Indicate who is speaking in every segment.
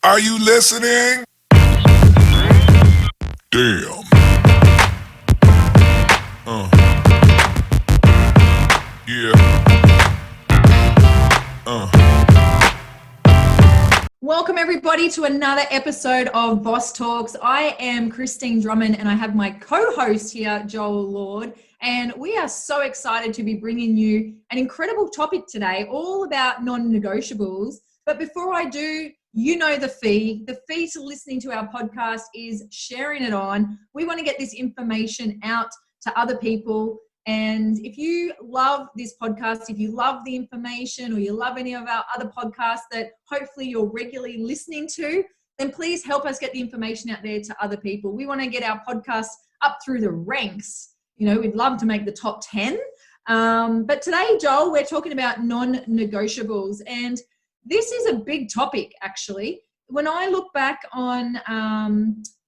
Speaker 1: Are you listening? Damn. Yeah.
Speaker 2: Welcome everybody to another episode of Boss Talks. I am Christine Drummond and I have my co-host here, Joel Lord, and we are so excited to be bringing you an incredible topic today, all about non-negotiables. But before I do, you know the fee. The fee to listening to our podcast is sharing it on. We want to get this information out to other people. And if you love this podcast, if you love the information or you love any of our other podcasts that hopefully you're regularly listening to, then please help us get the information out there to other people. We want to get our podcast up through the ranks. You know, we'd love to make the top 10. But today, Joel, we're talking about non-negotiables. And this is a big topic, actually. When I look back on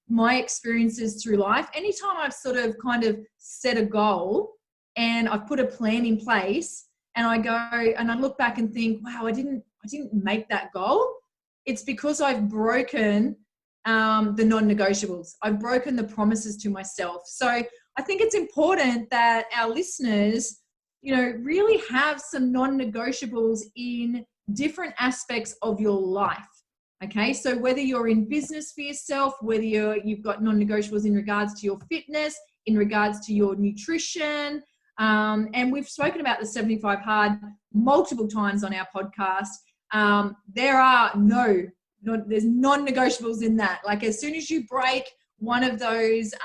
Speaker 2: my experiences through life, anytime I've sort of kind of set a goal, and I've put a plan in place and I go and I look back and think, wow, I didn't make that goal. It's because I've broken the non-negotiables. I've broken the promises to myself. So I think it's important that our listeners, you know, really have some non-negotiables in different aspects of your life. Okay, so whether you're in business for yourself, whether you've got non-negotiables in regards to your fitness, in regards to your nutrition, and we've spoken about the 75 hard multiple times on our podcast. There are there's non-negotiables in that. Like as soon as you break one of those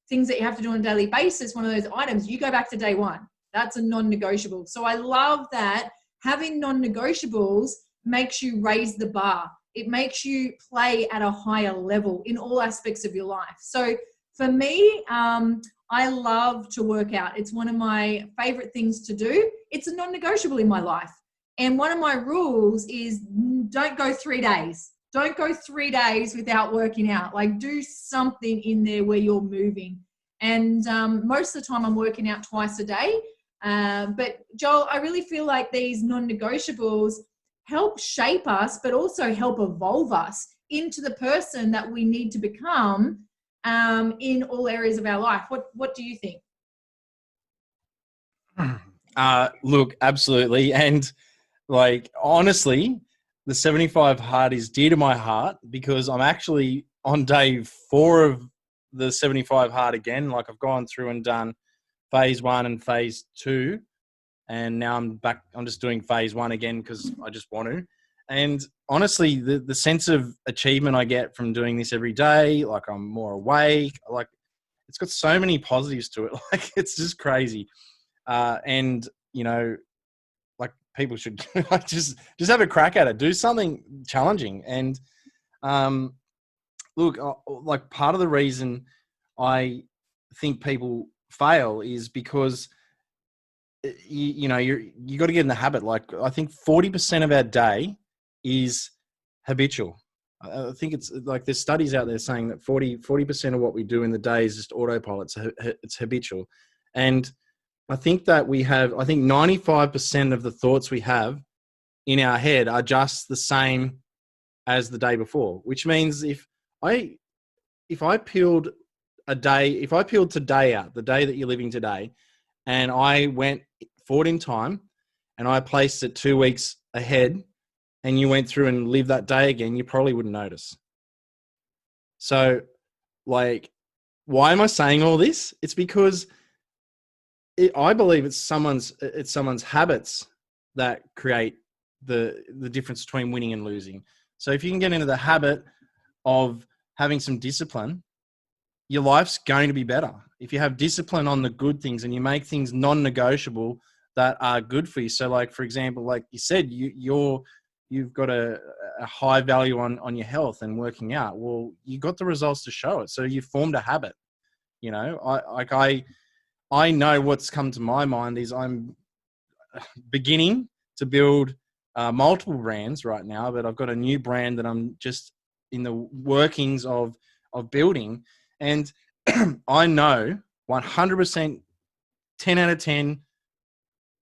Speaker 2: things that you have to do on a daily basis, one of those items, you go back to day one. That's a non-negotiable. So I love that having non-negotiables makes you raise the bar. It makes you play at a higher level in all aspects of your life. So for me, I love to work out. It's one of my favorite things to do. It's a non-negotiable in my life. And one of my rules is don't go 3 days. Don't go 3 days without working out. Like do something in there where you're moving. And most of the time I'm working out twice a day. But Joel, I really feel like these non-negotiables help shape us, but also help evolve us into the person that we need to become in all areas of our life. What do you think?
Speaker 3: Look, absolutely. And like, honestly, the 75 hard is dear to my heart because I'm actually on day 4 of the 75 hard again. Like I've gone through and done phase 1 and phase 2. And now I'm back. I'm just doing phase 1 again because I just want to. And honestly, the sense of achievement I get from doing this every day, like I'm more awake, like it's got so many positives to it. Like it's just crazy. And, you know, like people should like just have a crack at it. Do something challenging. And look, like part of the reason I think people fail is because you got to get in the habit. Like I think 40% of our day is habitual. I think it's like there's studies out there saying that 40% of what we do in the day is just autopilot. It's habitual. And I think that I think 95% of the thoughts we have in our head are just the same as the day before, which means if I peeled today out, the day that you're living today, and I went forward in time and I placed it 2 weeks ahead and you went through and lived that day again, you probably wouldn't notice. So, like, why am I saying all this? It's because I believe it's someone's habits that create the difference between winning and losing. So if you can get into the habit of having some discipline, your life's going to be better. If you have discipline on the good things and you make things non-negotiable that are good for you. So like, for example, like you said, you've got a high value on your health and working out. Well, you got the results to show it. So you formed a habit, you know. I know what's come to my mind is I'm beginning to build multiple brands right now, but I've got a new brand that I'm just in the workings of building. And I know 100%, 10 out of 10,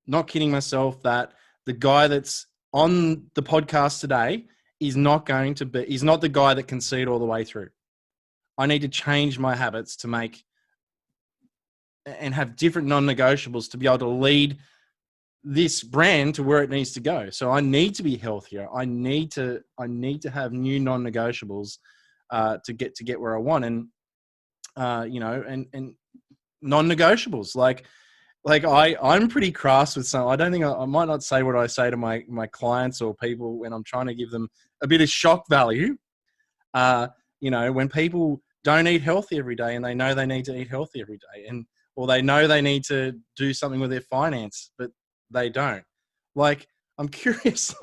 Speaker 3: not kidding myself, that the guy that's on the podcast today he's not the guy that can see it all the way through. I need to change my habits to make and have different non-negotiables to be able to lead this brand to where it needs to go. So I need to be healthier. I need to have new non-negotiables to get where I want. And and non-negotiables like I'm pretty crass with some. I don't think I might not say what I say to my clients or people when I'm trying to give them a bit of shock value. When people don't eat healthy every day and they know they need to eat healthy every day, or they know they need to do something with their finance, but they don't. Like, I'm curious,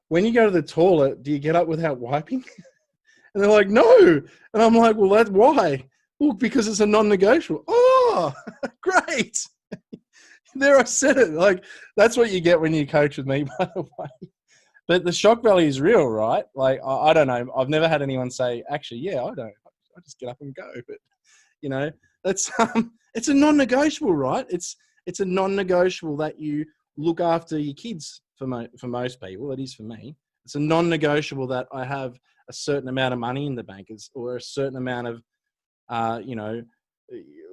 Speaker 3: when you go to the toilet, do you get up without wiping? And they're like, no. And I'm like, well, that's why. Well, because it's a non-negotiable. Oh, great. There, I said it. Like, that's what you get when you coach with me, by the way. But the shock value is real, right? Like, I don't know. I've never had anyone say, actually, yeah, I don't. I just get up and go. But, that's it's a non-negotiable, right? It's a non-negotiable that you look after your kids for most people. It is for me. It's a non-negotiable that I have a certain amount of money in the bank, or a certain amount of,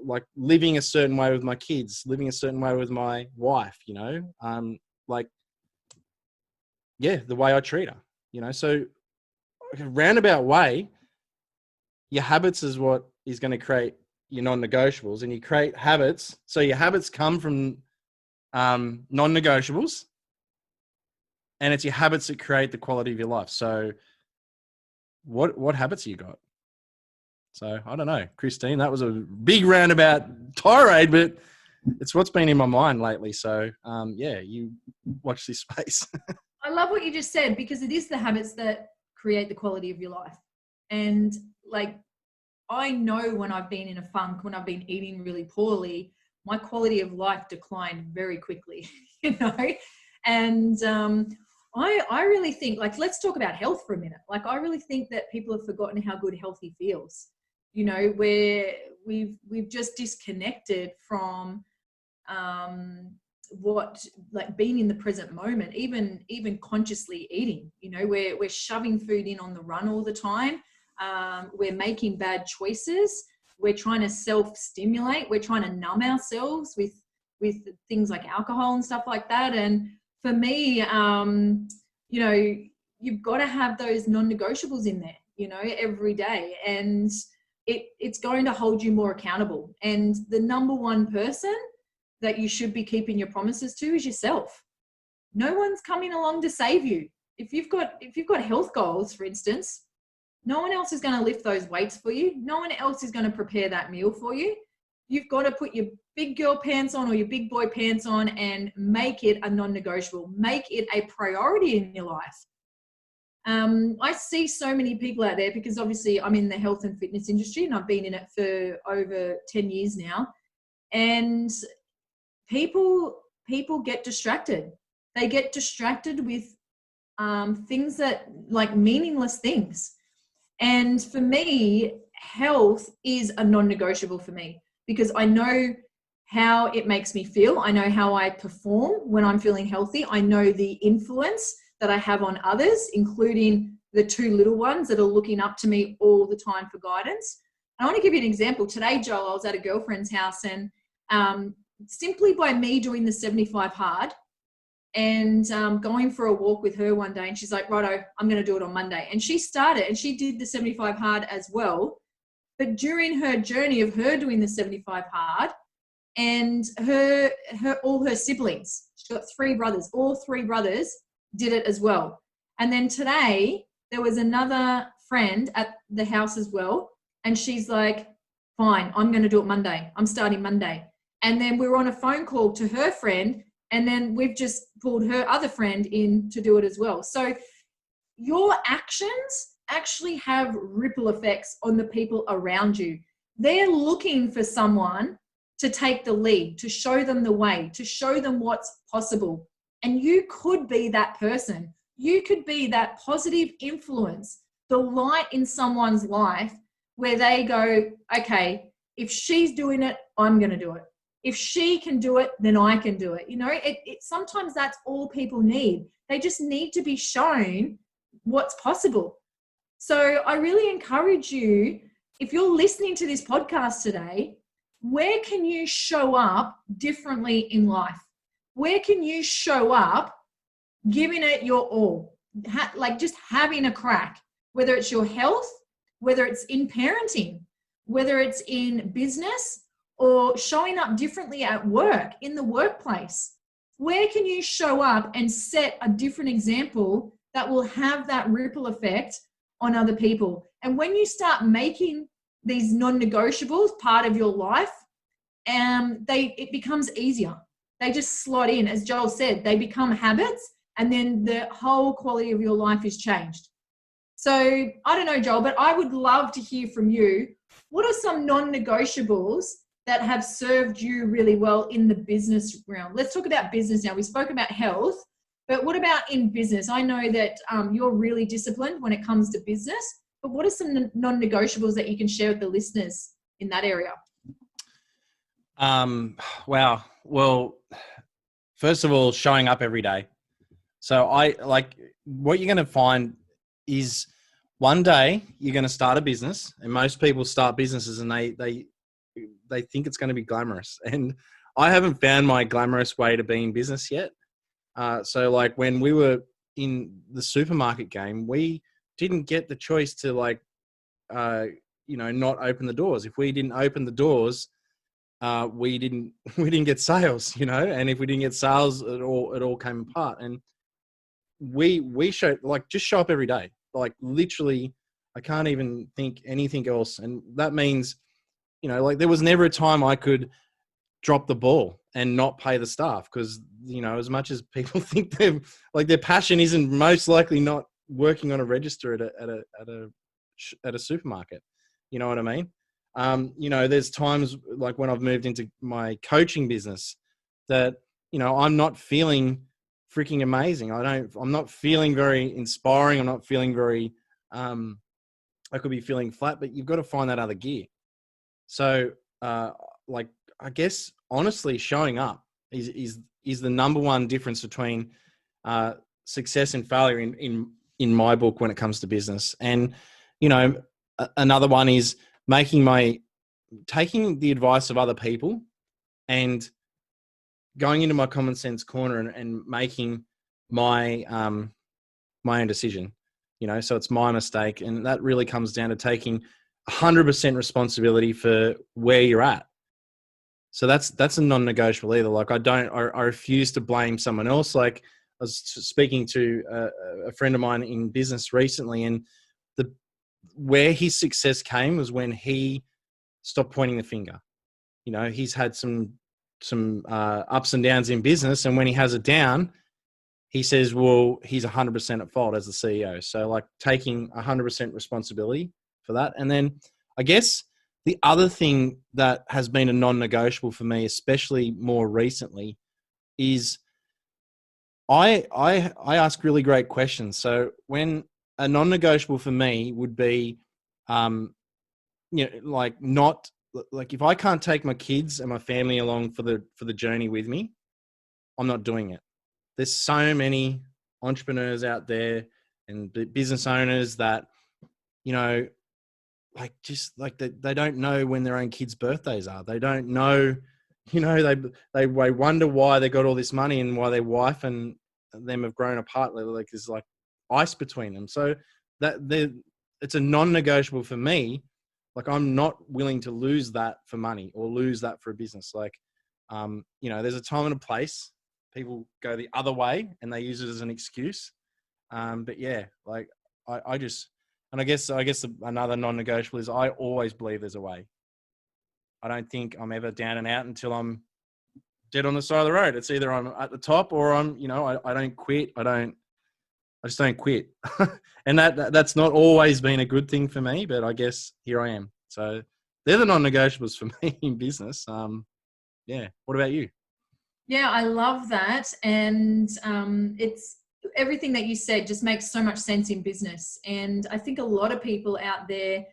Speaker 3: like living a certain way with my kids, living a certain way with my wife, the way I treat her, so a roundabout way, your habits is what is going to create your non-negotiables, and you create habits. So your habits come from non-negotiables, and it's your habits that create the quality of your life. So what habits you got? So I don't know, Christine, that was a big roundabout tirade, but it's what's been in my mind lately. So you watch this space.
Speaker 2: I love what you just said, because it is the habits that create the quality of your life. And like, I know when I've been in a funk, when I've been eating really poorly, my quality of life declined very quickly, And I really think, like, let's talk about health for a minute. Like, I really think that people have forgotten how good healthy feels, where we've just disconnected from what, like, being in the present moment, even consciously eating. We're shoving food in on the run all the time. We're making bad choices. We're trying to self-stimulate. We're trying to numb ourselves with things like alcohol and stuff like that. And for me, you've got to have those non-negotiables in there, every day. And it's going to hold you more accountable. And the number one person that you should be keeping your promises to is yourself. No one's coming along to save you. If you've got health goals, for instance, no one else is going to lift those weights for you. No one else is going to prepare that meal for you. You've got to put your big girl pants on or your big boy pants on and make it a non-negotiable. Make it a priority in your life. I see so many people out there, because obviously I'm in the health and fitness industry and I've been in it for over 10 years now. And people get distracted. They get distracted with things that, like, meaningless things. And for me, health is a non-negotiable for me, because I know how it makes me feel. I know how I perform when I'm feeling healthy. I know the influence that I have on others, including the two little ones that are looking up to me all the time for guidance. I want to give you an example. Today, Joel, I was at a girlfriend's house, and simply by me doing the 75 hard and going for a walk with her one day, and she's like, righto, I'm going to do it on Monday. And she started, and she did the 75 hard as well. But during her journey of her doing the 75 hard, and all her siblings, she's got 3 brothers, all 3 brothers did it as well. And then today there was another friend at the house as well, and she's like, fine, I'm going to do it Monday. I'm starting Monday. And then we were on a phone call to her friend, and then we've just pulled her other friend in to do it as well. So your actions actually have ripple effects on the people around you. They're looking for someone to take the lead, to show them the way, to show them what's possible. And you could be that person. You could be that positive influence, the light in someone's life where they go, okay, if she's doing it, I'm going to do it. If she can do it, then I can do it. Sometimes that's all people need. They just need to be shown what's possible. So I really encourage you, if you're listening to this podcast today, where can you show up differently in life? Where can you show up giving it your all? Like just having a crack, whether it's your health, whether it's in parenting, whether it's in business, or showing up differently at work, in the workplace. Where can you show up and set a different example that will have that ripple effect on other people? And when you start making these non-negotiables part of your life, it becomes easier. They just slot in. As Joel said, they become habits, and then the whole quality of your life is changed. So I don't know, Joel, but I would love to hear from you. What are some non-negotiables that have served you really well in the business realm? Let's talk about business now. We spoke about health, but what about in business? I know that you're really disciplined when it comes to business, but what are some non-negotiables that you can share with the listeners in that area?
Speaker 3: Wow. Well, first of all, showing up every day. So what you're going to find is one day you're going to start a business, and most people start businesses and they think it's going to be glamorous. And I haven't found my glamorous way to be in business yet. So like when we were in the supermarket game, we didn't get the choice to not open the doors. If we didn't open the doors, we didn't get sales, and if we didn't get sales, it all came apart. And we show, just show up every day. Literally, I can't even think anything else. And that means, there was never a time I could drop the ball and not pay the staff, because, as much as people think their passion isn't most likely not working on a register at a supermarket. You know what I mean? There's times like when I've moved into my coaching business that, I'm not feeling freaking amazing. I'm not feeling very inspiring. I'm not feeling very, I could be feeling flat, but you've got to find that other gear. So, I guess honestly, showing up is the number one difference between success and failure in my book when it comes to business. And another one is taking the advice of other people and going into my common sense corner and making my own decision. So it's my mistake, and that really comes down to taking 100% responsibility for where you're at. So that's a non-negotiable either. I refuse to blame someone else. Like, I was speaking to a friend of mine in business recently, and where his success came was when he stopped pointing the finger. He's had some ups and downs in business, and when he has a down, he says, well, he's 100% at fault as the CEO. So taking 100% responsibility for that. And then I guess the other thing that has been a non-negotiable for me, especially more recently, is I ask really great questions. So when a non-negotiable for me would be, if I can't take my kids and my family along for the journey with me, I'm not doing it. There's so many entrepreneurs out there and business owners that, they don't know when their own kids' birthdays are. They don't know, they wonder why they got all this money and why their wife and them have grown apart. There's ice between them. So it's a non-negotiable for me. I'm not willing to lose that for money or lose that for a business. There's a time and a place. People go the other way and they use it as an excuse. But yeah, I guess another non-negotiable is I always believe there's a way. I don't think I'm ever down and out until I'm dead on the side of the road. It's either I'm at the top or I'm, I don't quit. I just don't quit. And that's not always been a good thing for me, but I guess here I am. So they're the non-negotiables for me in business. Yeah. What about you?
Speaker 2: Yeah, I love that. And it's everything that you said just makes so much sense in business. And I think a lot of people out there,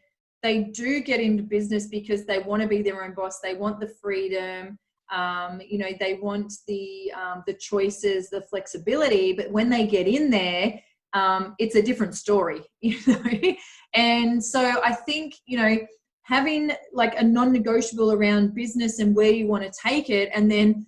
Speaker 2: they do get into business because they want to be their own boss. They want the freedom. They want the choices, the flexibility. But when they get in there, it's a different story, you know. And so I think, you know, having like a non-negotiable around business and where you want to take it, and then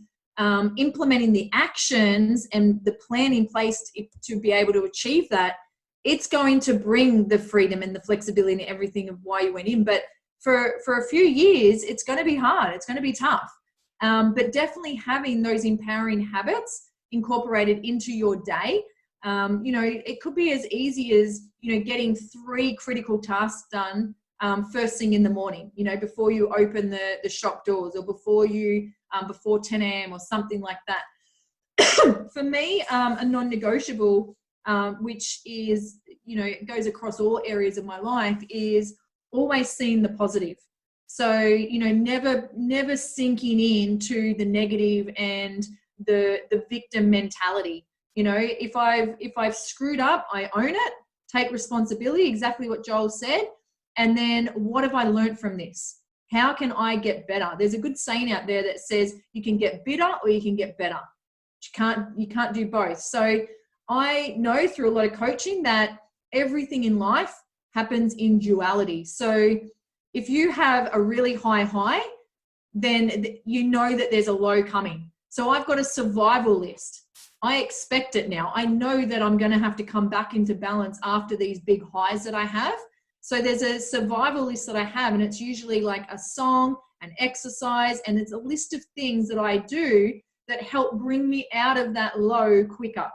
Speaker 2: implementing the actions and the plan in place to be able to achieve that, it's going to bring the freedom and the flexibility and everything of why you went in. But for a few years, it's going to be hard. It's going to be tough. But definitely having those empowering habits incorporated into your day. You know, it could be as easy as, you know, getting 3 critical tasks done first thing in the morning, you know, before you open the shop doors, or before 10 a.m. or something like that. For me, a non-negotiable, which is, you know, it goes across all areas of my life, is always seeing the positive. So, you know, never sinking into the negative and the victim mentality. You know, if I've screwed up, I own it, take responsibility, exactly what Joel said. And then what have I learned from this? How can I get better? There's a good saying out there that says you can get bitter or you can get better. You can't do both. So I know through a lot of coaching that everything in life happens in duality. So if you have a really high, then you know that there's a low coming. So I've got a survival list. I expect it now. I know that I'm going to have to come back into balance after these big highs that I have. So there's a survival list that I have, and it's usually like a song, an exercise, and it's a list of things that I do that help bring me out of that low quicker.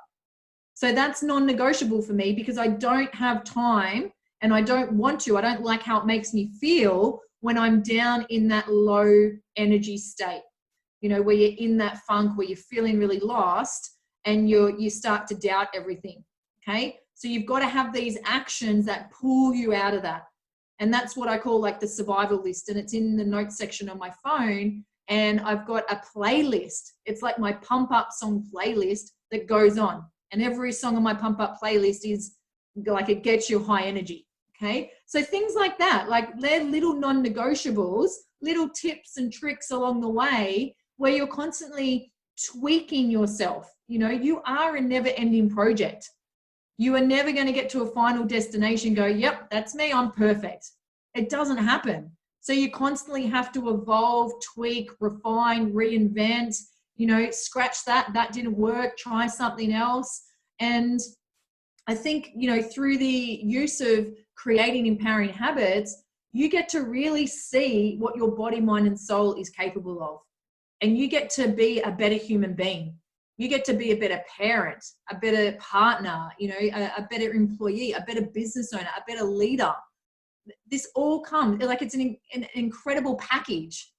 Speaker 2: So that's non-negotiable for me, because I don't have time, and I don't want to. I don't like how it makes me feel when I'm down in that low energy state, you know, where you're in that funk, where you're feeling really lost and you start to doubt everything. Okay. So you've got to have these actions that pull you out of that. And that's what I call like the survival list. And it's in the notes section on my phone. And I've got a playlist. It's like my pump up song playlist that goes on. And every song on my pump up playlist is like, it gets you high energy. Okay. So things like that, like they're little non-negotiables, little tips and tricks along the way where you're constantly tweaking yourself. You know, you are a never ending project. You are never going to get to a final destination, go, yep, that's me, I'm perfect. It doesn't happen. So you constantly have to evolve, tweak, refine, reinvent, you know, scratch that didn't work, try something else. And I think, you know, through the use of creating empowering habits, you get to really see what your body, mind, and soul is capable of. And you get to be a better human being. You get to be a better parent, a better partner, you know, a better employee, a better business owner, a better leader. This all comes, like it's an incredible package.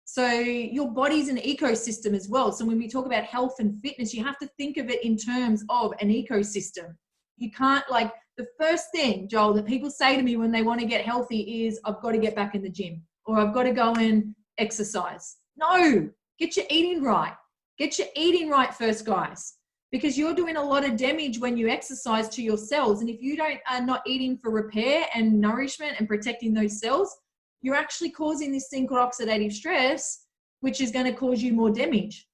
Speaker 2: So your body's an ecosystem as well. So when we talk about health and fitness, you have to think of it in terms of an ecosystem. You can't, like, the first thing, Joel, that people say to me when they want to get healthy is, I've got to get back in the gym, or I've got to go and exercise. No, get your eating right. Get your eating right first, guys, because you're doing a lot of damage when you exercise to your cells. And if you are not eating for repair and nourishment and protecting those cells, you're actually causing this thing called oxidative stress, which is going to cause you more damage.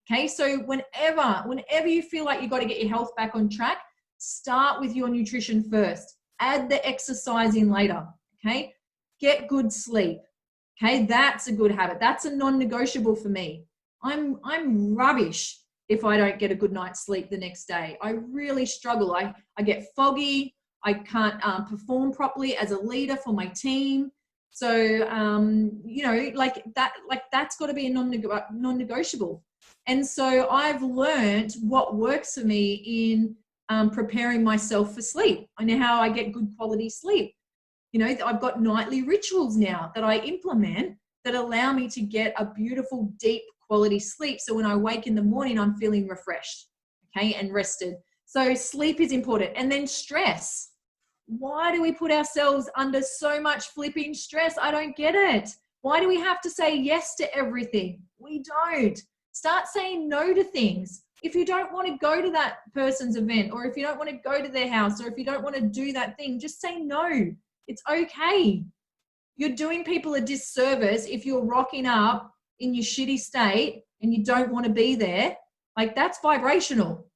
Speaker 2: Okay, so whenever you feel like you've got to get your health back on track, start with your nutrition first. Add the exercise in later. Okay, get good sleep. Okay, that's a good habit. That's a non-negotiable for me. I'm rubbish if I don't get a good night's sleep the next day. I really struggle. I get foggy. I can't perform properly as a leader for my team. So, you know, that's got to be a non-negotiable. And so I've learned what works for me in preparing myself for sleep. I know how I get good quality sleep. You know, I've got nightly rituals now that I implement that allow me to get a beautiful, deep quality sleep. So when I wake in the morning, I'm feeling refreshed, okay, and rested. So sleep is important. And then stress. Why do we put ourselves under so much flipping stress? I don't get it. Why do we have to say yes to everything? We don't. Start saying no to things. If you don't want to go to that person's event, or if you don't want to go to their house, or if you don't want to do that thing, just say no. It's okay. You're doing people a disservice if you're rocking up in your shitty state and you don't want to be there. Like, that's vibrational.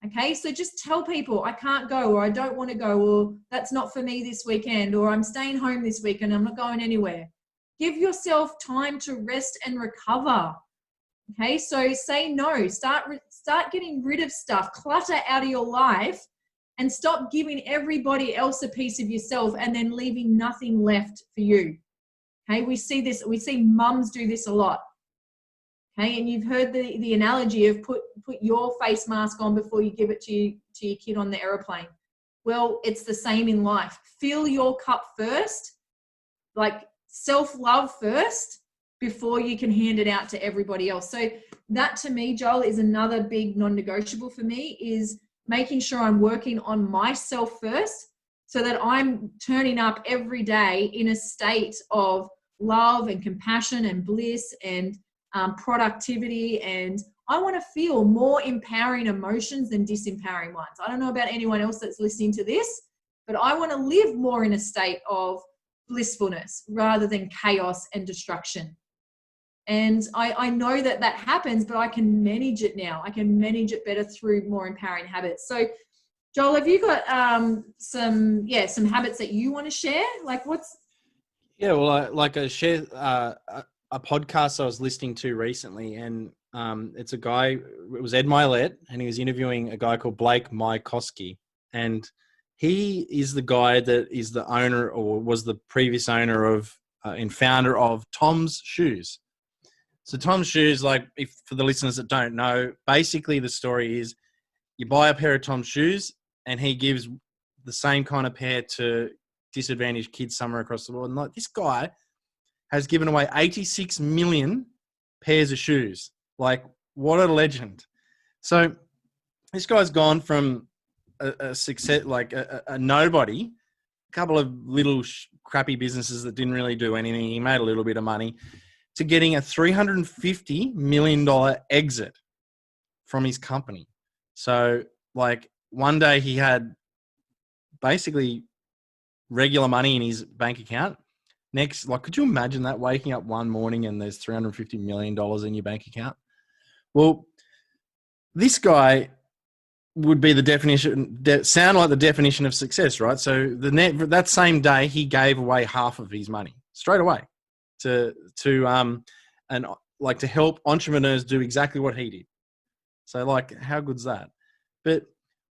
Speaker 2: Okay, so just tell people I can't go, or I don't want to go, or that's not for me this weekend, or I'm staying home this weekend, I'm not going anywhere. Give yourself time to rest and recover. Okay, so say no. Start getting rid of stuff, clutter out of your life, and stop giving everybody else a piece of yourself and then leaving nothing left for you. Okay, we see mums do this a lot. Okay, and you've heard the analogy of put your face mask on before you give it to your kid on the aeroplane. Well, it's the same in life. Fill your cup first, like self-love first, before you can hand it out to everybody else. So that, to me, Joel, is another big non-negotiable for me, is making sure I'm working on myself first, so that I'm turning up every day in a state of love and compassion and bliss and productivity. And I want to feel more empowering emotions than disempowering ones. I don't know about anyone else that's listening to this, but I want to live more in a state of blissfulness rather than chaos and destruction. And I know that happens, but I can manage it now. I can manage it better through more empowering habits. So Joel, have you got some habits that you want to share? Like what's...
Speaker 3: Yeah, well, I share a podcast I was listening to recently, and it's a guy, it was Ed Milet, and he was interviewing a guy called Blake Mycoskie, and he is the guy that is the owner, or was the previous owner of and founder of Tom's Shoes. So Tom's Shoes, like, if for the listeners that don't know, basically the story is you buy a pair of Tom's Shoes and he gives the same kind of pair to disadvantaged kids somewhere across the world. And like, this guy has given away 86 million pairs of shoes. Like, what a legend. So this guy's gone from a success, like a nobody, a couple of little crappy businesses that didn't really do anything. He made a little bit of money, to getting a $350 million exit from his company. So like one day he had basically regular money in his bank account. Next, like, could you imagine that, waking up one morning and there's $350 million in your bank account? Well, this guy would be the definition, sound like the definition of success, right? So that same day, he gave away half of his money straight away to help entrepreneurs do exactly what he did. So like, how good's that? But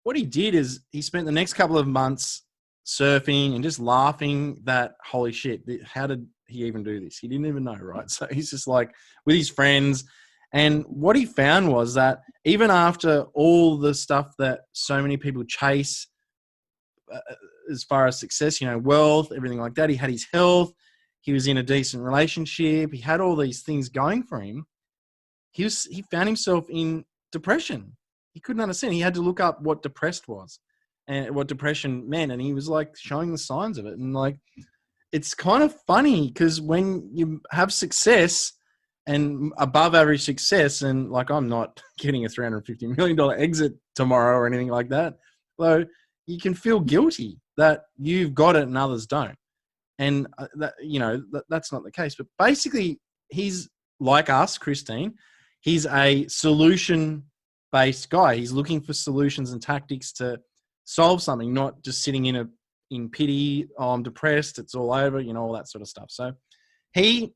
Speaker 3: what he did is he spent the next couple of months surfing and just laughing that, holy shit, how did he even do this? He didn't even know, right? So he's just like with his friends. And what he found was that even after all the stuff that so many people chase as far as success, wealth, everything like that, he had his health, he was in a decent relationship, he had all these things going for him. He found himself in depression. He couldn't understand. He had to look up what depressed was and what depression meant. And he was like showing the signs of it. And like, it's kind of funny because when you have success and above average success, and like, I'm not getting a $350 million exit tomorrow or anything like that, though, you can feel guilty that you've got it and others don't. And that's not the case. But basically, he's like us, Christine. He's a solution-based guy. He's looking for solutions and tactics to solve something, not just sitting in pity. Oh, I'm depressed. It's all over. All that sort of stuff. So he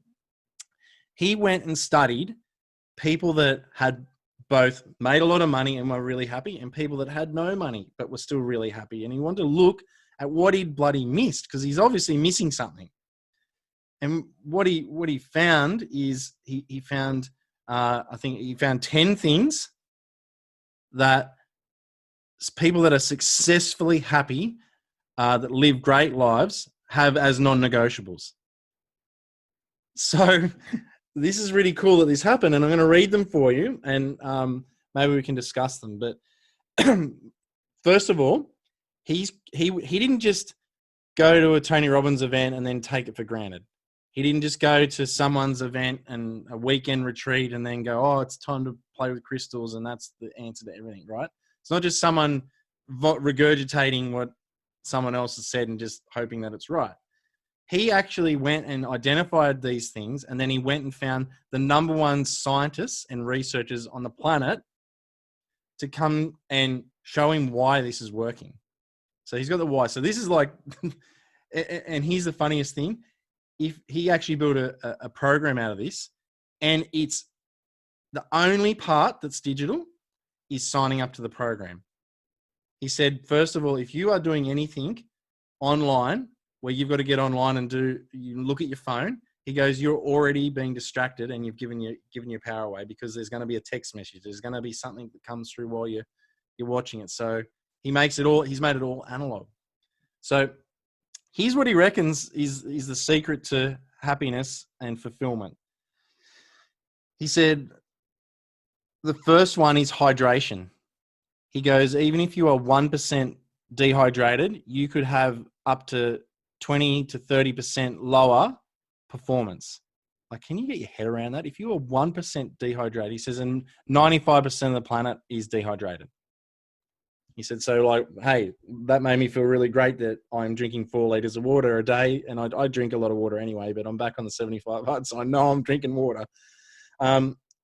Speaker 3: went and studied people that had both made a lot of money and were really happy, and people that had no money but were still really happy. And he wanted to look at what he'd bloody missed, because he's obviously missing something. And what he found is he found, I think he found 10 things that people that are successfully happy, that live great lives, have as non-negotiables. So this is really cool that this happened, and I'm going to read them for you, and maybe we can discuss them. But first of all, he didn't just go to a Tony Robbins event and then take it for granted. He didn't just go to someone's event and a weekend retreat and then go, oh, it's time to play with crystals and that's the answer to everything, right? It's not just someone regurgitating what someone else has said and just hoping that it's right. He actually went and identified these things, and then he went and found the number one scientists and researchers on the planet to come and Show him why this is working. So he's got the why. So this is like, and here's the funniest thing. If he actually built a program out of this, and it's the only part that's digital is signing up to the program. He said, first of all, if you are doing anything online where you've got to get online and you look at your phone, he goes, you're already being distracted and you've given your power away, because there's going to be a text message. There's going to be something that comes through while you're watching it. So he's made it all analog. So here's what he reckons is the secret to happiness and fulfillment. He said, the first one is hydration. He goes, even if you are 1% dehydrated, you could have up to 20 to 30% lower performance. Like, can you get your head around that? If you are 1% dehydrated, he says, and 95% of the planet is dehydrated. He said, so like, hey, that made me feel really great that I'm drinking 4 liters of water a day. And I drink a lot of water anyway, but I'm back on the 75 hard, so I know I'm drinking water.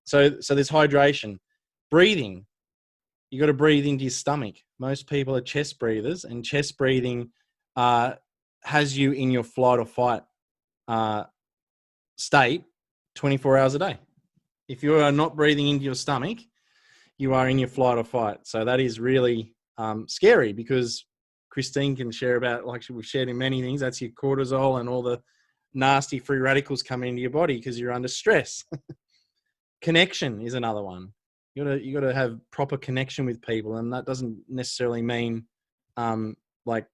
Speaker 3: So there's hydration. Breathing. You got to breathe into your stomach. Most people are chest breathers, and chest breathing has you in your flight or fight state 24 hours a day. If you are not breathing into your stomach, you are in your flight or fight. So that is really scary, because Christine can share about, like we've shared in many things, that's your cortisol and all the nasty free radicals coming into your body because you're under stress. Connection is another one. You got to have proper connection with people, and that doesn't necessarily mean it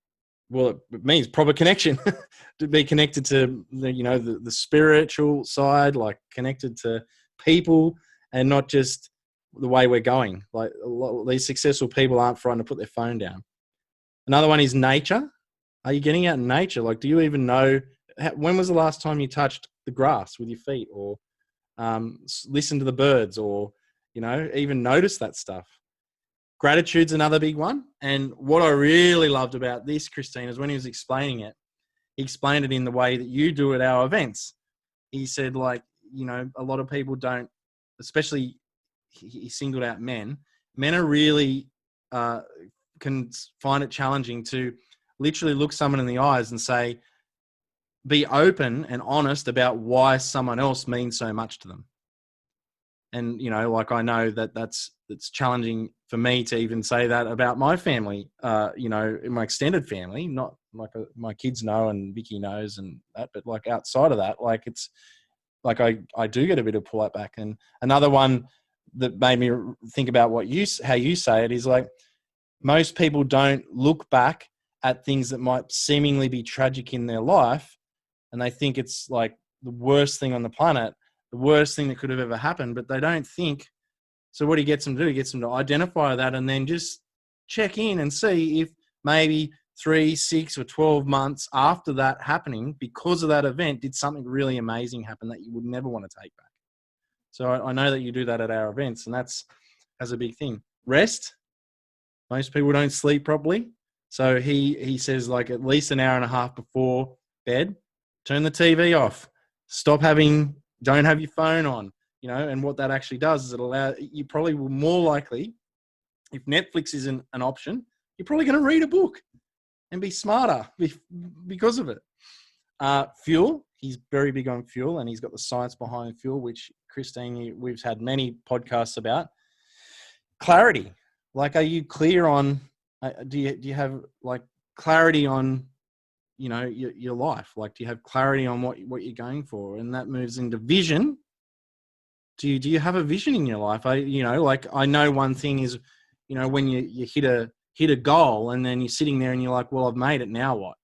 Speaker 3: means proper connection to be connected to the spiritual side, like connected to people, and not just the way we're going. Like these successful people aren't frightened to put their phone down. Another one is nature. Are you getting out in nature? Like, do you even know when was the last time you touched the grass with your feet, or listen to the birds, or even notice that stuff? Gratitude's another big one. And what I really loved about this, Christine, is when he was explaining it, he explained it in the way that you do at our events. He said, like, a lot of people don't, especially he singled out men. Men are really can find it challenging to literally look someone in the eyes and say, be open and honest about why someone else means so much to them. And, like, I know that's challenging for me to even say that about my family, in my extended family, not like my kids know and Vicky knows and that, but like outside of that, like it's like I do get a bit of pull back. And another one that made me think about how you say it is like, most people don't look back at things that might seemingly be tragic in their life, and they think it's like the worst thing on the planet, the worst thing that could have ever happened, but they don't think. So what he gets them to do, he gets them to identify that and then just check in and see if maybe 3, 6 or 12 months after that happening, because of that event, did something really amazing happen that you would never want to take back. So I know that you do that at our events, and that's a big thing. Rest. Most people don't sleep properly. So he says, like, at least an hour and a half before bed, turn the TV off. Don't have your phone on, and what that actually does is you probably will more likely, if Netflix isn't an option, you're probably going to read a book and be smarter because of it. Fuel. He's very big on fuel, and he's got the science behind fuel, which, Christine, we've had many podcasts about. Clarity. Like, are you clear on, do you have like clarity on, your life? Like, do you have clarity on what you're going for? And that moves into vision. Do you have a vision in your life? I know one thing is, when you hit a goal and then you're sitting there and you're like, well, I've made it, now what?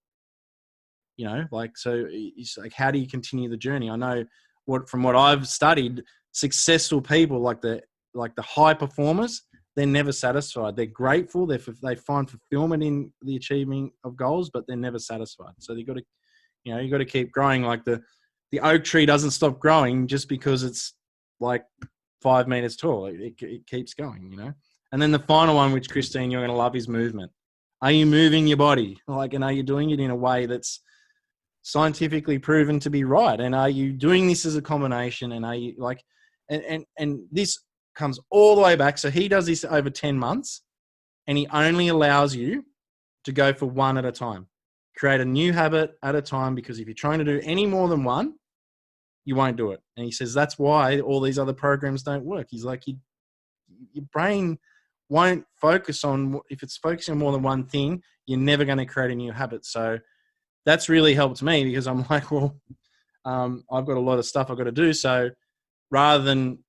Speaker 3: So it's like, how do you continue the journey? I know from what I've studied, successful people, like the high performers, they're never satisfied. They're grateful. They find fulfillment in the achieving of goals, but they're never satisfied. So you got to keep growing. Like the oak tree doesn't stop growing just because it's like 5 meters tall. It keeps going, And then the final one, which, Christine, you're going to love, is movement. Are you moving your body? And are you doing it in a way that's scientifically proven to be right? And are you doing this as a combination? And are you and this comes all the way back. So he does this over 10 months. and he only allows you to go for one at a time. Create a new habit at a time, because if you're trying to do any more than one, you won't do it. And he says that's why all these other programs don't work. He's like, your brain won't focus on, if it's focusing on more than one thing, you're never going to create a new habit. So that's really helped me, because I'm like, well, I've got a lot of stuff I've got to do. So rather than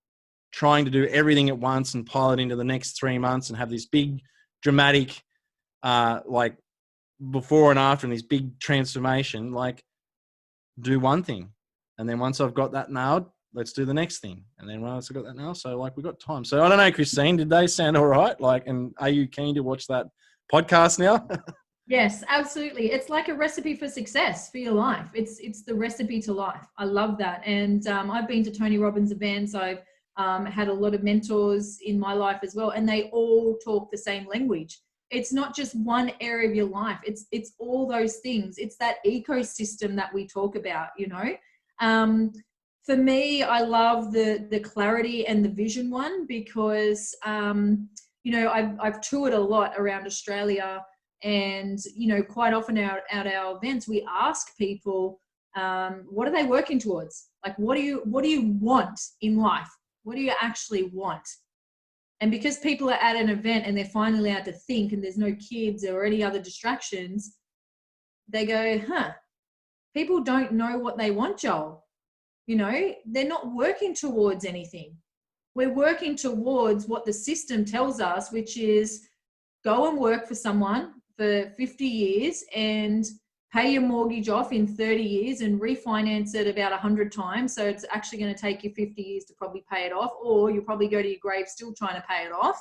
Speaker 3: trying to do everything at once and pile it into the next 3 months and have this big dramatic, like before and after, and this big transformation, like do one thing. And then once I've got that nailed, let's do the next thing. And then once I've got that nailed, so like we got time. So I don't know, Christine, did they sound all right? Like, and are you keen to watch that podcast now?
Speaker 2: Yes, absolutely. It's like a recipe for success for your life. It's the recipe to life. I love that. And I've been to Tony Robbins events. I've had a lot of mentors in my life as well, and they all talk the same language. It's not just one area of your life. It's all those things. It's that ecosystem that we talk about, you know. For me, I love the clarity and the vision one, because, you know, I've toured a lot around Australia. And, you know, quite often at our events, we ask people, what are they working towards? Like, what do you want in life? What do you actually want? And because people are at an event and they're finally allowed to think, and there's no kids or any other distractions, they go, people don't know what they want, Joel. You know, they're not working towards anything. We're working towards what the system tells us, which is go and work for someone for 50 years and pay your mortgage off in 30 years and refinance it about 100 times. So it's actually going to take you 50 years to probably pay it off, or you'll probably go to your grave still trying to pay it off.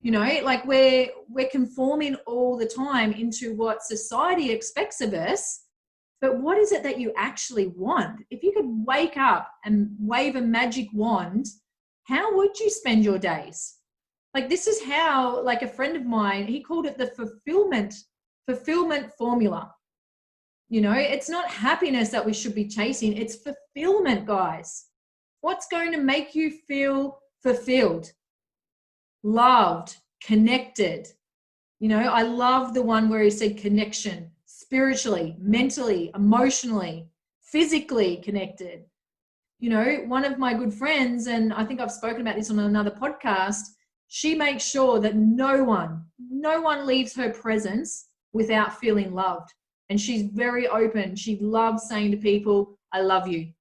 Speaker 2: You know, like we're conforming all the time into what society expects of us. But what is it that you actually want? If you could wake up and wave a magic wand, how would you spend your days? Like, this is how, like, a friend of mine, he called it the fulfillment formula. You know, it's not happiness that we should be chasing. It's fulfillment, guys. What's going to make you feel fulfilled, loved, connected? You know, I love the one where he said connection, spiritually, mentally, emotionally, physically connected. You know, one of my good friends, and I think I've spoken about this on another podcast, she makes sure that no one leaves her presence without feeling loved. And she's very open. She loves saying to people, I love you,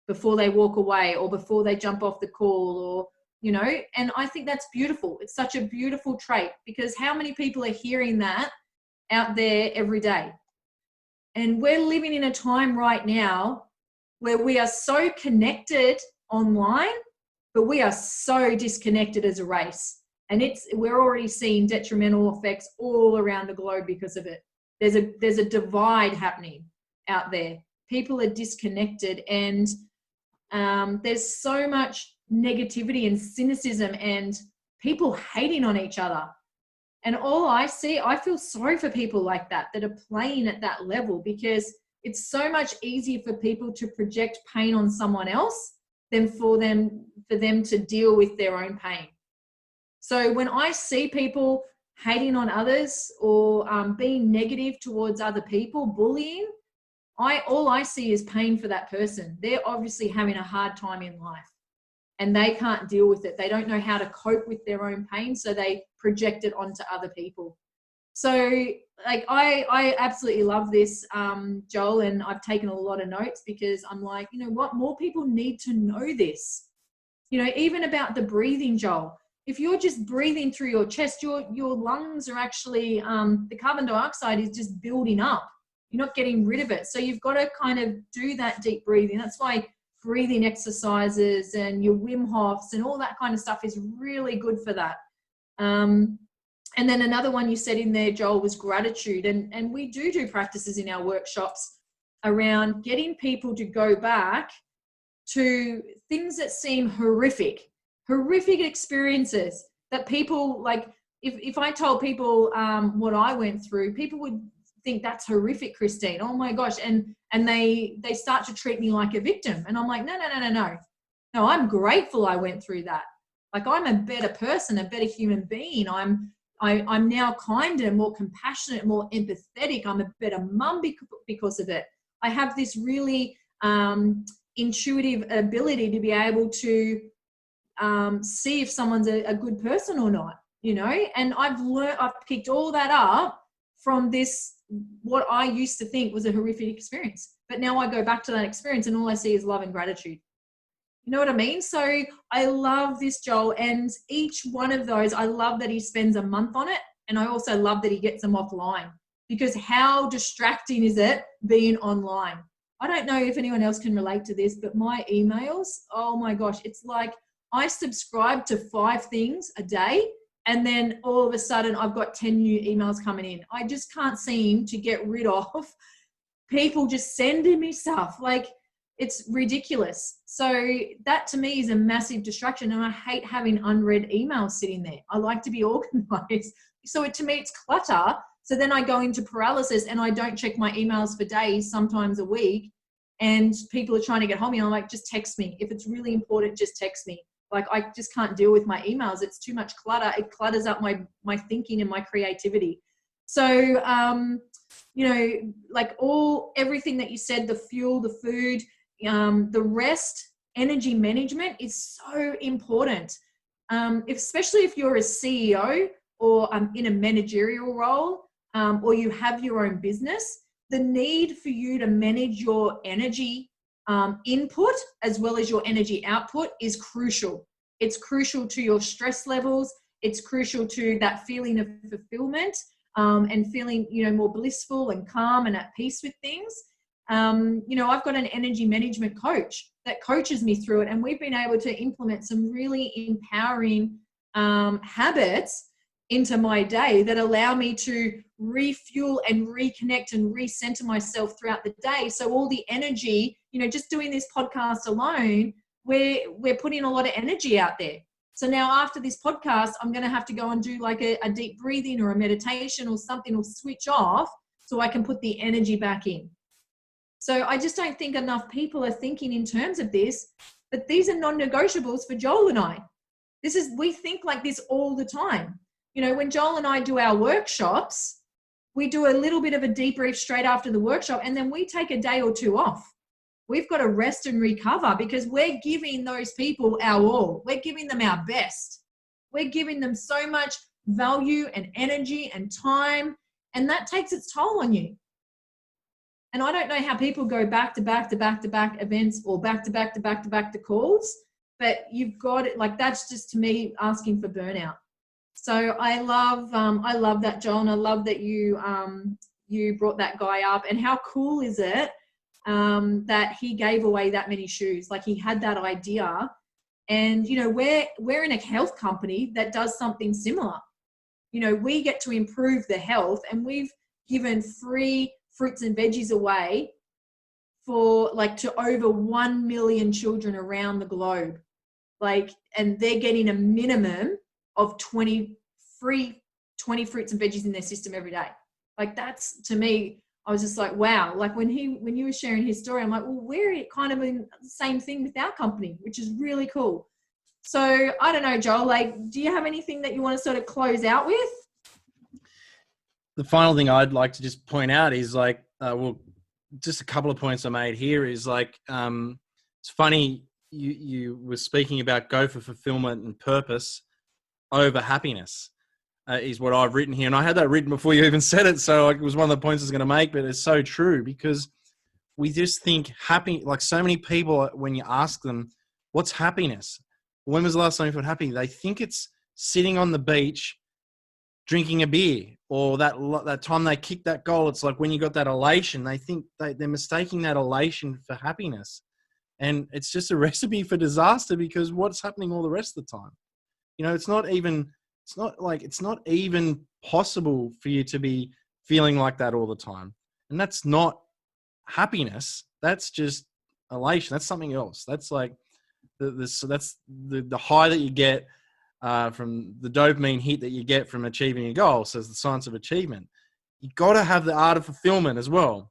Speaker 2: before they walk away or before they jump off the call, or, you know, and I think that's beautiful. It's such a beautiful trait, because how many people are hearing that out there every day? And we're living in a time right now where we are so connected online, but we are so disconnected as a race. And we're already seeing detrimental effects all around the globe because of it. There's a divide happening out there. People are disconnected, and there's so much negativity and cynicism and people hating on each other. And all I see, I feel sorry for people like that are playing at that level, because it's so much easier for people to project pain on someone else than for them to deal with their own pain. So when I see people hating on others or being negative towards other people, bullying, all I see is pain for that person. They're obviously having a hard time in life and they can't deal with it. They don't know how to cope with their own pain, so they project it onto other people. So like I absolutely love this, Joel, and I've taken a lot of notes, because I'm like, you know what, more people need to know this. You know, even about the breathing, Joel. If you're just breathing through your chest, your lungs are actually, the carbon dioxide is just building up. You're not getting rid of it. So you've got to kind of do that deep breathing. That's why breathing exercises and your Wim Hofs and all that kind of stuff is really good for that. And then another one you said in there, Joel, was gratitude. And we do practices in our workshops around getting people to go back to things that seem horrific experiences that people, like, if I told people what I went through, people would think that's horrific, Christine. Oh my gosh. And they start to treat me like a victim. And I'm like, no, I'm grateful I went through that. Like, I'm a better person, a better human being. I'm I'm now kinder, more compassionate, more empathetic. I'm a better mum because of it. I have this really intuitive ability to be able to see if someone's a good person or not, you know. And I've picked all that up from this, what I used to think was a horrific experience. But now I go back to that experience and all I see is love and gratitude. You know what I mean? So I love this, Joel. And each one of those, I love that he spends a month on it. And I also love that he gets them offline, because how distracting is it being online? I don't know if anyone else can relate to this, but my emails, oh my gosh, it's like I subscribe to 5 things a day, and then all of a sudden I've got 10 new emails coming in. I just can't seem to get rid of people just sending me stuff. Like, it's ridiculous. So that to me is a massive distraction, and I hate having unread emails sitting there. I like to be organized. So to me, it's clutter. So then I go into paralysis and I don't check my emails for days, sometimes a week, and people are trying to get hold of me. I'm like, just text me. If it's really important, just text me. Like, I just can't deal with my emails. It's too much clutter. It clutters up my thinking and my creativity. So, you know, like everything that you said, the fuel, the food, the rest, energy management is so important. Especially if you're a CEO or in a managerial role, or you have your own business, the need for you to manage your energy input as well as your energy output is crucial. It's crucial to your stress levels. It's crucial to that feeling of fulfillment, and feeling, you know, more blissful and calm and at peace with things. You know, I've got an energy management coach that coaches me through it, and we've been able to implement some really empowering habits into my day that allow me to refuel and reconnect and recenter myself throughout the day. So all the energy, you know, just doing this podcast alone, we're putting a lot of energy out there. So now after this podcast, I'm going to have to go and do like a deep breathing or a meditation or something, or switch off so I can put the energy back in. So I just don't think enough people are thinking in terms of this, but these are non-negotiables for Joel and I. We think like this all the time. You know, when Joel and I do our workshops, we do a little bit of a debrief straight after the workshop, and then we take a day or 2 off. We've got to rest and recover, because we're giving those people our all. We're giving them our best. We're giving them so much value and energy and time, and that takes its toll on you. And I don't know how people go back to back to back to back events, or back to back to back to back to calls, but you've got it. Like, that's just, to me, asking for burnout. So I love that, Joel, and I love that you brought that guy up. And how cool is it that he gave away that many shoes? Like, he had that idea, and you know, we're in a health company that does something similar. You know, we get to improve the health, and we've given free fruits and veggies away to over 1 million children around the globe. Like, and they're getting a minimum of 20 fruits and veggies in their system every day. Like, that's, to me, I was just like, wow. Like, when you were sharing his story, I'm like, well, we're kind of in the same thing with our company, which is really cool. So I don't know, Joel, like, do you have anything that you want to sort of close out with?
Speaker 3: The final thing I'd like to just point out is like, just a couple of points I made here is like, it's funny, you were speaking about go for fulfillment and purpose over happiness, is what I've written here. And I had that written before you even said it. So it was one of the points I was going to make, but it's so true, because we just think like so many people, when you ask them, what's happiness? When was the last time you felt happy? They think it's sitting on the beach, drinking a beer, or that time they kicked that goal. It's like when you got that elation, they think they're mistaking that elation for happiness. And it's just a recipe for disaster, because what's happening all the rest of the time? You know, it's not even possible for you to be feeling like that all the time. And that's not happiness. That's just elation. That's something else. That's like that's the high that you get from the dopamine hit that you get from achieving a goal. So it's the science of achievement. You got to have the art of fulfillment as well.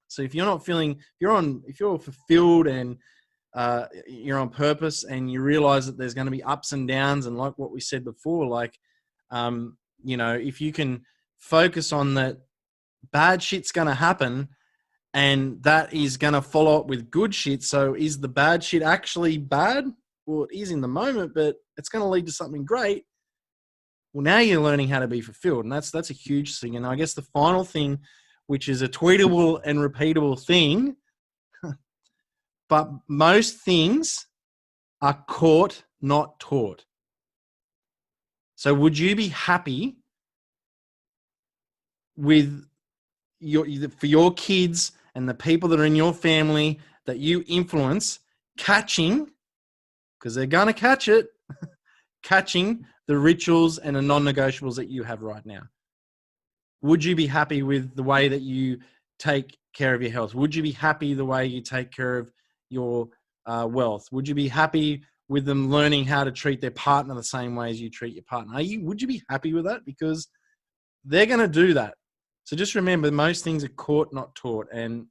Speaker 3: So if you're not feeling, if you're fulfilled and you're on purpose, and you realize that there's going to be ups and downs, and like what we said before, like if you can focus on that, bad shit's going to happen and that is going to follow up with good shit. So is the bad shit actually bad? Well, it is in the moment, but it's going to lead to something great. Well, now you're learning how to be fulfilled, and that's a huge thing. And I guess the final thing, which is a tweetable and repeatable thing, but most things are caught, not taught. So would you be happy with for your kids and the people that are in your family that you influence catching, because they're going to catch it, catching the rituals and the non-negotiables that you have right now? Would you be happy with the way that you take care of your health? Would you be happy the way you take care of your wealth? Would you be happy with them learning how to treat their partner the same way as you treat your partner? Would you be happy with that? Because they're going to do that. So just remember, most things are caught, not taught. And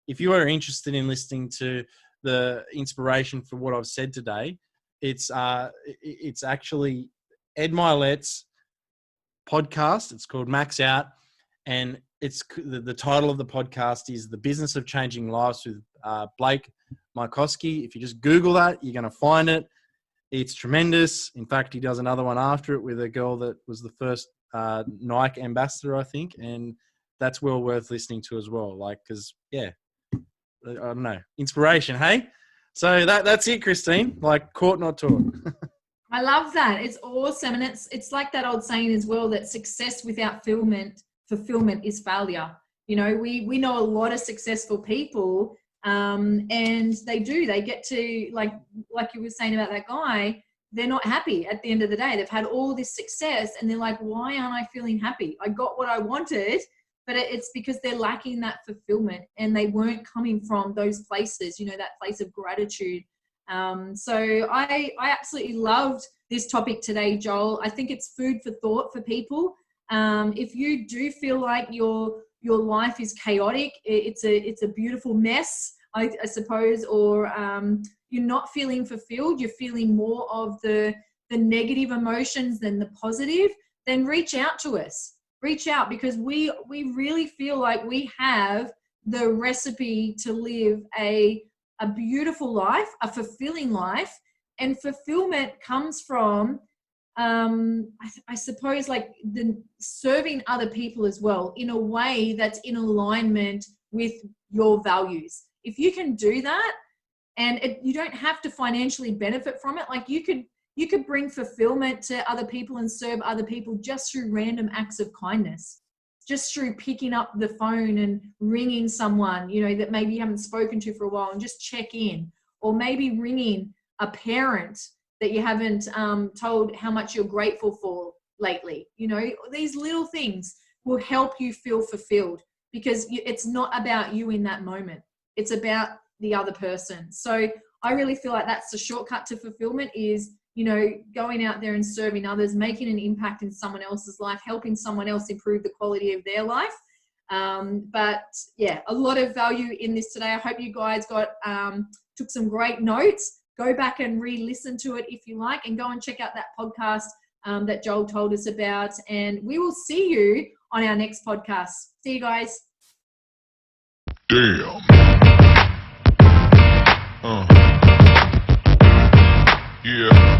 Speaker 3: if you are interested in listening to the inspiration for what I've said today, it's actually Ed Milet's podcast. It's called Max Out. And it's the title of the podcast is The Business of Changing Lives with Blake Mykoski. If you just Google that, you're going to find it. It's tremendous. In fact, he does another one after it with a girl that was the first Nike ambassador, I think. And that's well worth listening to as well. Because, I don't know, inspiration, hey? So that's it, Christine. Caught, not taught.
Speaker 2: I love that. It's awesome. And it's like that old saying as well, that success without fulfillment is failure. We know a lot of successful people, and they get to, like you were saying about that guy, they're not happy at the end of the day. They've had all this success and they're like, why aren't I feeling happy? I got what I wanted, but it's because they're lacking that fulfillment and they weren't coming from those places, that place of gratitude. So I absolutely loved this topic today, Joel. I think it's food for thought for people. If you do feel like your life is chaotic, it's a beautiful mess, I suppose, or you're not feeling fulfilled, you're feeling more of the negative emotions than the positive, then reach out to us. Reach out, because we really feel like we have the recipe to live a beautiful life, a fulfilling life. And fulfillment comes from, I suppose, the serving other people as well in a way that's in alignment with your values. If you can do that, and you don't have to financially benefit from it, you could bring fulfillment to other people and serve other people just through random acts of kindness, just through picking up the phone and ringing someone, that maybe you haven't spoken to for a while and just check in, or maybe ringing a parent that you haven't told how much you're grateful for lately. These little things will help you feel fulfilled, because it's not about you in that moment. It's about the other person. So I really feel like that's the shortcut to fulfillment is, going out there and serving others, making an impact in someone else's life, helping someone else improve the quality of their life. But yeah, a lot of value in this today. I hope you guys took some great notes. Go back and re-listen to it if you like, and go and check out that podcast that Joel told us about. And we will see you on our next podcast. See you guys.
Speaker 1: Damn. Yeah.